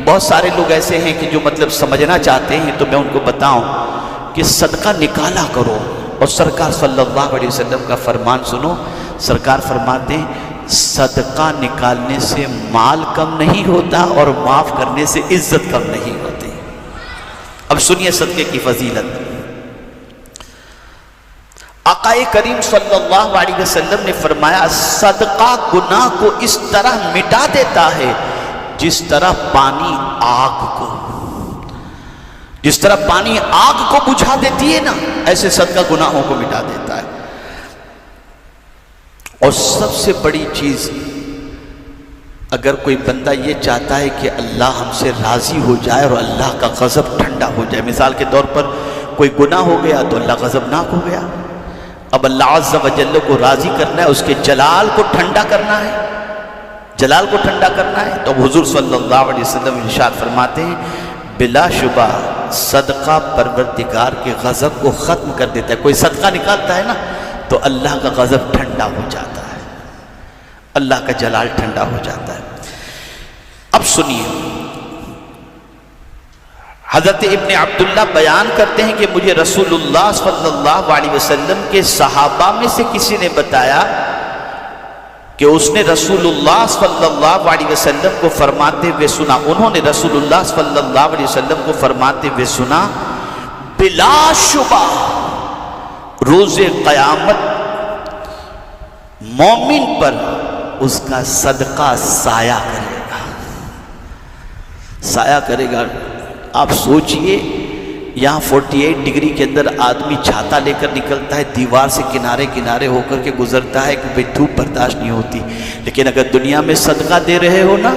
بہت سارے لوگ ایسے ہیں کہ جو مطلب سمجھنا چاہتے ہیں، تو میں ان کو بتاؤں کہ صدقہ نکالا کرو، اور سرکار صلی اللہ علیہ وسلم کا فرمان سنو۔ سرکار فرماتے ہیں صدقہ نکالنے سے مال کم نہیں ہوتا اور معاف کرنے سے عزت کم نہیں ہوتی۔ اب سنیے صدقے کی فضیلت۔ آقا کریم صلی اللہ علیہ وسلم نے فرمایا صدقہ گناہ کو اس طرح مٹا دیتا ہے جس طرح پانی آگ کو، جس طرح پانی آگ کو بجھا دیتی ہے نا، ایسے صدقہ گناہوں کو مٹا دیتا ہے۔ اور سب سے بڑی چیز، اگر کوئی بندہ یہ چاہتا ہے کہ اللہ ہم سے راضی ہو جائے اور اللہ کا غضب ٹھنڈا ہو جائے، مثال کے طور پر کوئی گناہ ہو گیا تو اللہ غضبناک ہو گیا، اب اللہ عز و جل کو راضی کرنا ہے، اس کے جلال کو ٹھنڈا کرنا ہے، جلال کو ٹھنڈا کرنا ہے، تو حضور صلی اللہ علیہ وسلم ارشاد فرماتے ہیں بلا شبہ صدقہ پروردگار کے غضب کو ختم کر دیتا ہے۔ کوئی صدقہ نکالتا ہے نا تو اللہ کا غضب ٹھنڈا ہو جاتا ہے، اللہ کا جلال ٹھنڈا ہو جاتا ہے۔ اب سنیے، حضرت ابن عبداللہ بیان کرتے ہیں کہ مجھے رسول اللہ صلی اللہ علیہ وسلم کے صحابہ میں سے کسی نے بتایا کہ اس نے رسول اللہ صلی اللہ علیہ وسلم کو فرماتے ہوئے سنا، انہوں نے رسول اللہ صلی اللہ علیہ وسلم کو فرماتے ہوئے سنا بلا شبہ روز قیامت مومن پر اس کا صدقہ سایہ کرے گا، سایہ کرے گا۔ آپ سوچئے یہاں 48 ڈگری کے اندر آدمی چھاتا لے کر نکلتا ہے، دیوار سے کنارے کنارے ہو کر کے گزرتا ہے کہ بھئی دھوپ برداشت نہیں ہوتی، لیکن اگر دنیا میں صدقہ دے رہے ہو نا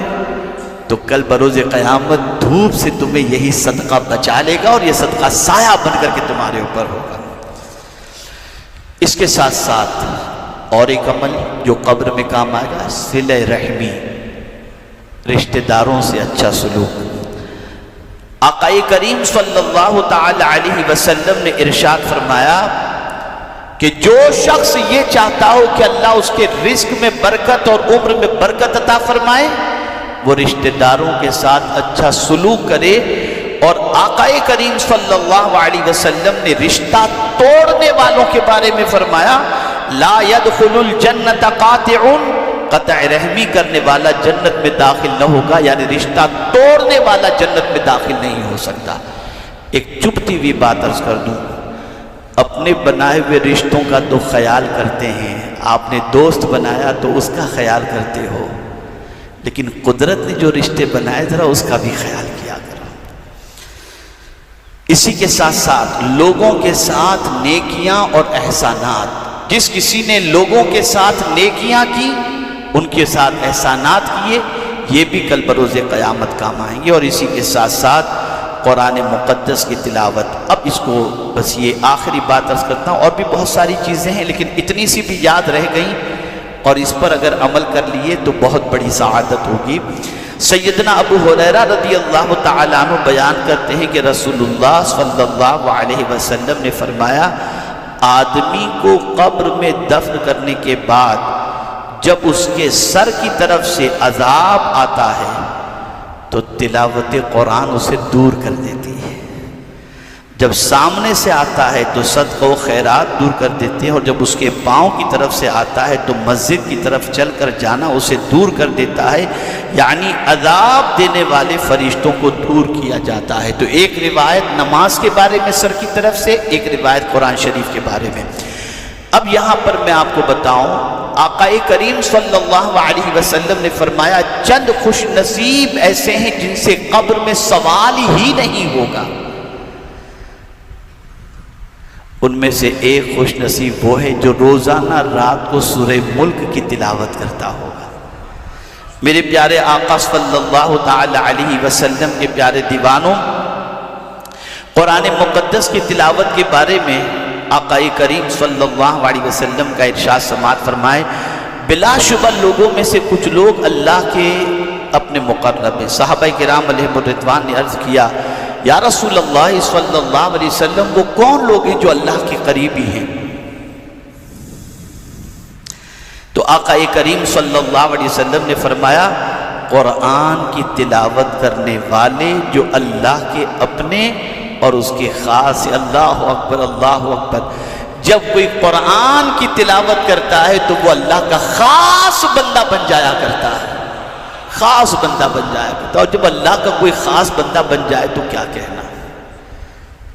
تو کل بروز قیامت دھوپ سے تمہیں یہی صدقہ بچا لے گا اور یہ صدقہ سایہ بن کر کے تمہارے اوپر ہوگا۔ اس کے ساتھ ساتھ اور ایک عمل جو قبر میں کام آئے گا، صلہ رحمی، رشتہ داروں سے اچھا سلوک۔ آقا کریم صلی اللہ تعالی علیہ وسلم نے ارشاد فرمایا کہ جو شخص یہ چاہتا ہو کہ اللہ اس کے رزق میں برکت اور عمر میں برکت عطا فرمائے، وہ رشتہ داروں کے ساتھ اچھا سلوک کرے۔ اور آقا کریم صلی اللہ علیہ وسلم نے رشتہ توڑنے والوں کے بارے میں فرمایا لا يدخل الجنت قاطع، قطع رحمی کرنے والا جنت میں داخل نہ ہوگا، یعنی رشتہ توڑنے والا جنت میں داخل نہیں ہو سکتا۔ ایک چپتی ہوئی بات عرض کر دوں، اپنے بنائے ہوئے رشتوں کا تو خیال کرتے ہیں، آپ نے دوست بنایا تو اس کا خیال کرتے ہو، لیکن قدرت نے جو رشتے بنائے ذرا اس کا بھی خیال کیا کرو۔ اسی کے ساتھ ساتھ لوگوں کے ساتھ نیکیاں اور احسانات، جس کسی نے لوگوں کے ساتھ نیکیاں کی، ان کے ساتھ احسانات کیے، یہ بھی کل بروز قیامت کام آئیں گے۔ اور اسی کے ساتھ ساتھ قرآن مقدس کی تلاوت۔ اب اس کو بس یہ آخری بات عرض کرتا ہوں، اور بھی بہت ساری چیزیں ہیں لیکن اتنی سی بھی یاد رہ گئیں، اور اس پر اگر عمل کر لیے تو بہت بڑی سعادت ہوگی۔ سیدنا ابو ہریرہ رضی اللہ تعالیٰ عنہ بیان کرتے ہیں کہ رسول اللہ صلی اللہ علیہ وسلم نے فرمایا آدمی کو قبر میں دفن کرنے کے بعد جب اس کے سر کی طرف سے عذاب آتا ہے تو تلاوت قرآن اسے دور کر دیتی ہے، جب سامنے سے آتا ہے تو صدقہ و خیرات دور کر دیتے ہیں، اور جب اس کے پاؤں کی طرف سے آتا ہے تو مسجد کی طرف چل کر جانا اسے دور کر دیتا ہے، یعنی عذاب دینے والے فرشتوں کو دور کیا جاتا ہے۔ تو ایک روایت نماز کے بارے میں سر کی طرف سے، ایک روایت قرآن شریف کے بارے میں۔ اب یہاں پر میں آپ کو بتاؤں، آقا کریم صلی اللہ علیہ وسلم نے فرمایا چند خوش نصیب ایسے ہیں جن سے قبر میں سوال ہی نہیں ہوگا۔ ان میں سے ایک خوش نصیب وہ ہے جو روزانہ رات کو سورہ ملک کی تلاوت کرتا ہوگا۔ میرے پیارے آقا صلی اللہ تعالی علیہ وسلم کے پیارے دیوانوں، قرآن مقدس کی تلاوت کے بارے میں آقا کریم صلی اللہ علیہ وسلم کا ارشاد سماعت فرمائے بلا شبہ لوگوں میں سے کچھ لوگ اللہ کے اپنے مقرب ہیں۔ صحابہ کرام علیہم الرضوان نے عرض کیا یا رسول اللہ صلی اللہ علیہ وسلم وہ کون لوگ ہیں جو اللہ کے قریبی ہیں؟ تو آقا کریم صلی اللہ علیہ وسلم نے فرمایا قرآن کی تلاوت کرنے والے جو اللہ کے اپنے اور اس کے خاص. اللہ اکبر اللہ اکبر. جب کوئی قرآن کی تلاوت کرتا ہے تو وہ اللہ کا خاص بندہ بن جایا کرتا ہے, خاص بندہ بن جایا کرتا ہے. اور جب اللہ کا کوئی خاص بندہ بن جائے تو کیا کہنا,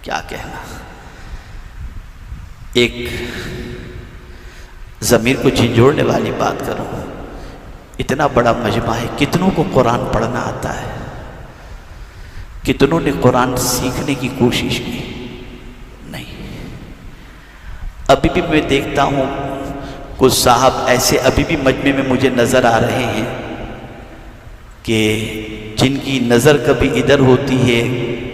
کیا کہنا. ایک ضمیر کو جھنجھوڑنے والی بات کروں, اتنا بڑا مجمع ہے, کتنوں کو قرآن پڑھنا آتا ہے, کتنوں نے قرآن سیکھنے کی کوشش کی؟ نہیں. ابھی بھی میں دیکھتا ہوں کچھ صاحب ایسے ابھی بھی مجمع میں مجھے نظر آ رہے ہیں کہ جن کی نظر کبھی ادھر ہوتی ہے,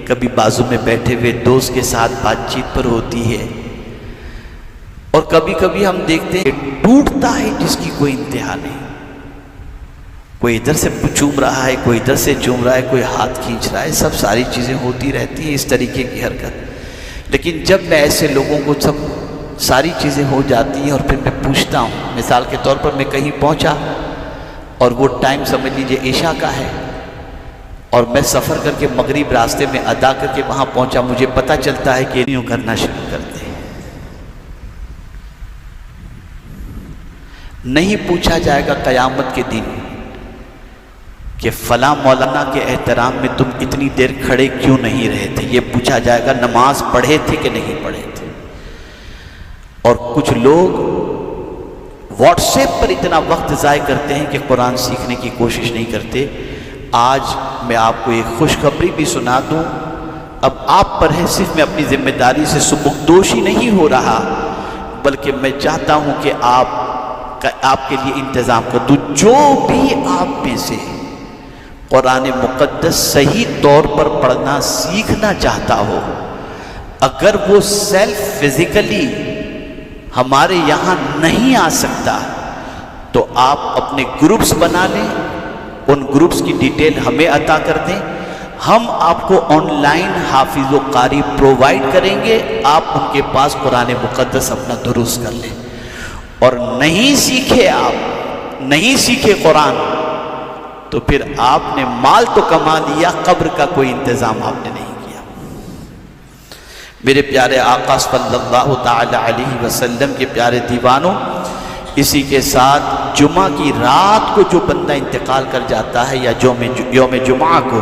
کبھی بازو میں بیٹھے ہوئے دوست کے ساتھ بات چیت پر ہوتی ہے, اور کبھی کبھی ہم دیکھتے ہیں ٹوٹتا ہے جس کی کوئی انتہا نہیں. کوئی ادھر سے چوم رہا ہے, کوئی ادھر سے چوم رہا ہے, کوئی ہاتھ کھینچ رہا ہے, سب ساری چیزیں ہوتی رہتی ہیں اس طریقے کی حرکت. لیکن جب میں ایسے لوگوں کو سب ساری چیزیں ہو جاتی ہیں اور پھر میں پوچھتا ہوں, مثال کے طور پر میں کہیں پہنچا اور وہ ٹائم سمجھ لیجیے عشاء کا ہے, اور میں سفر کر کے مغرب راستے میں ادا کر کے وہاں پہنچا, مجھے پتہ چلتا ہے کہ یوں کرنا شروع کرتے ہیں. نہیں پوچھا جائے گا قیامت کے دن کہ فلاں مولانا کے احترام میں تم اتنی دیر کھڑے کیوں نہیں رہے تھے. یہ پوچھا جائے گا نماز پڑھے تھے کہ نہیں پڑھے تھے. اور کچھ لوگ واٹس ایپ پر اتنا وقت ضائع کرتے ہیں کہ قرآن سیکھنے کی کوشش نہیں کرتے. آج میں آپ کو ایک خوشخبری بھی سنا دوں, اب آپ پر ہے, صرف میں اپنی ذمہ داری سے سبکدوشی نہیں ہو رہا, بلکہ میں چاہتا ہوں کہ آپ کے لیے انتظام کر دوں. جو بھی آپ میں سے قرآن مقدس صحیح طور پر پڑھنا سیکھنا چاہتا ہو, اگر وہ سیلف فزیکلی ہمارے یہاں نہیں آ سکتا تو آپ اپنے گروپس بنا لیں, ان گروپس کی ڈیٹیل ہمیں عطا کر دیں, ہم آپ کو آن لائن حافظ و قاری پرووائڈ کریں گے, آپ ان کے پاس قرآن مقدس اپنا دروس کر لیں. اور نہیں سیکھے, آپ نہیں سیکھے قرآن, تو پھر آپ نے مال تو کما لیا, قبر کا کوئی انتظام آپ نے نہیں کیا. میرے پیارے آقا صلی اللہ تعالی علیہ وسلم کے پیارے دیوانوں, اسی کے ساتھ جمعہ کی رات کو جو بندہ انتقال کر جاتا ہے یا یوم جمعہ کو,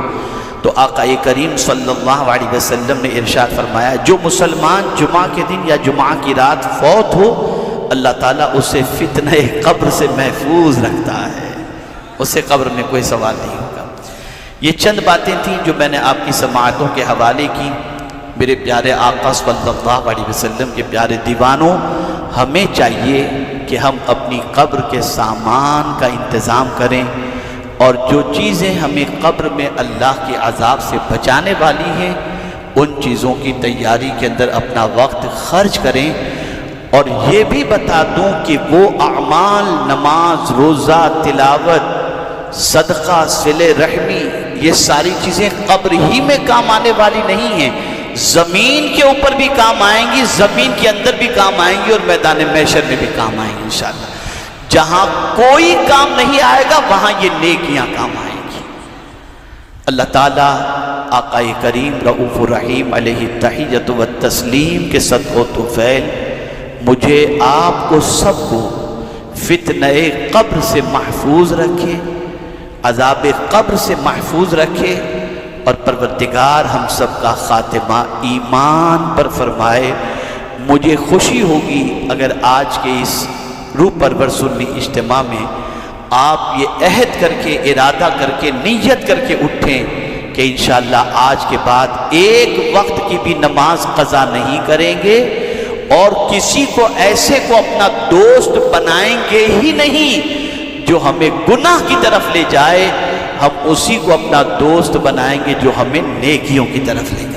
تو آقا کریم صلی اللہ علیہ وسلم نے ارشاد فرمایا, جو مسلمان جمعہ کے دن یا جمعہ کی رات فوت ہو, اللہ تعالیٰ اسے فتنہ قبر سے محفوظ رکھتا ہے, اسے قبر میں کوئی سوال نہیں ہوگا. یہ چند باتیں تھیں جو میں نے آپ کی سماعتوں کے حوالے کی. میرے پیارے آقا صلی اللہ علیہ وسلم کے پیارے دیوانوں, ہمیں چاہیے کہ ہم اپنی قبر کے سامان کا انتظام کریں, اور جو چیزیں ہمیں قبر میں اللہ کے عذاب سے بچانے والی ہیں ان چیزوں کی تیاری کے اندر اپنا وقت خرچ کریں. اور یہ بھی بتا دوں کہ وہ اعمال, نماز, روزہ, تلاوت, صدقہ, صلہ رحمی, یہ ساری چیزیں قبر ہی میں کام آنے والی نہیں ہیں, زمین کے اوپر بھی کام آئیں گی, زمین کے اندر بھی کام آئیں گی, اور میدان محشر میں بھی کام آئیں گی انشاءاللہ. جہاں کوئی کام نہیں آئے گا وہاں یہ نیکیاں کام آئیں گی. اللہ تعالیٰ آقا کریم رؤوف الرحیم علیہ التحیۃ والتسلیم کے صدقہ و طفیل مجھے, آپ کو, سب کو فتنہ قبر سے محفوظ رکھے, عذاب قبر سے محفوظ رکھے, اور پروردگار ہم سب کا خاتمہ ایمان پر فرمائے. مجھے خوشی ہوگی اگر آج کے اس روح پرور سنی اجتماع میں آپ یہ عہد کر کے, ارادہ کر کے, نیت کر کے اٹھیں کہ انشاءاللہ آج کے بعد ایک وقت کی بھی نماز قضا نہیں کریں گے, اور کسی کو ایسے کو اپنا دوست بنائیں گے ہی نہیں جو ہمیں گناہ کی طرف لے جائے, ہم اسی کو اپنا دوست بنائیں گے جو ہمیں نیکیوں کی طرف لے جائے.